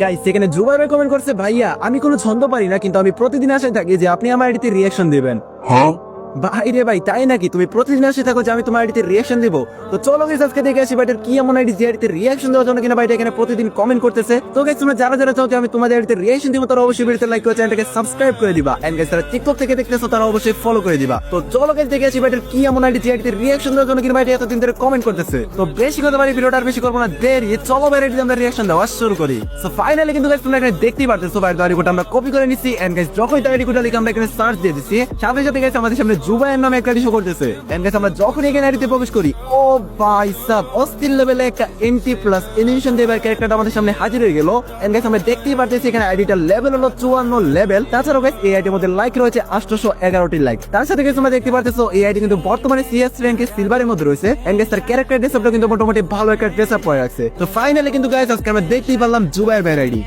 Guys সেখানে জুবাই ভাই comment করছে, ভাইয়া আমি কোনো ছন্দ পারি না, কিন্তু আমি প্রতিদিন আশায় থাকি যে আপনি আমার আইডিতে রিয়াকশন দিবেন। ভাই রে ভাই, তাই নাকি? তুমি প্রতিদিন আসে থাকো যে আমি তোমার আইডিতে রিয়াকশন দিব? তো চলো গাইস আজকে দেখে আসি ভাইটার কি এমন আইডি যে আইডিতে রিয়াকশন দেওয়ার জন্য কিনা ভাইটা এখানে প্রতিদিন কমেন্ট করতেছে। তো গাইস তোমরা যারা যারা চাও যে আমি তোমাদের আইডিতে রিয়াকশন দিব, তারা অবশ্যই ভিডিওতে লাইক করে চ্যানেলটাকে সাবস্ক্রাইব করে দিবা। এন্ড গাইস যারা টিকটক থেকে দেখতেছো তারা অবশ্যই ফলো করে দিবা। তো চলো গাইস দেখে আসি ভাইটার কি এমন আইডি যে আইডিতে রিয়াকশন দেওয়ার জন্য কিনা ভাইটা এতদিন ধরে কমেন্ট করতেছে। তো বেশি কথা বাড়ি ভিডিওটা আর বেশি করবো না, দেরি চলো ভাই আইডিতে আমরা রিয়াকশন দেওয়া শুরু করি। সো ফাইনালি কিন্তু গাইস তোমরা এখানে দেখতেই পারতেছো ভাইয়ের আইডি কোড আমরা কপি করে নিছি। এন্ড গাইস যখনই তার আইডি কোডটা লিখে আমরা এখানে সার্চ দিয়ে দিছি, সাথে সাথে গাইস আমাদের সামনে জুবাইয়ের নামে একটা শো করতেছে। এন্ড গাইস আমরা যখন এখানে আইডিতে প্রবেশ করি, ও ভাই সাব অস্থির লেভেলে একটা এন্টি প্লাস এনিমেশন দেবার ক্যারেক্টারটা আমাদের সামনে হাজির হয়ে গেল। এন্ড গাইস আমরা দেখতেই পারতেছি এখানে আইডিটার লেভেল হলো 54 লেভেল। তাছাড়াও গাইস এই আইডির মধ্যে লাইক রয়েছে 811টি লাইক। তার সাথে গাইস তোমরা দেখতে পারতেছো এই আইডি কিন্তু বর্তমানে সিএস র্যাঙ্কে সিলভারের মধ্যে রয়েছে। এন্ড গাইস তার ক্যারেক্টার ড্রেসআপটা কিন্তু মোটামুটি ভালো একটা ড্রেসআপ পরে রাখছে। তো ফাইনালি কিন্তু গাইস আজকে আমরা দেখতেই পারলাম জুবাইর ভাইয়ের আইডি।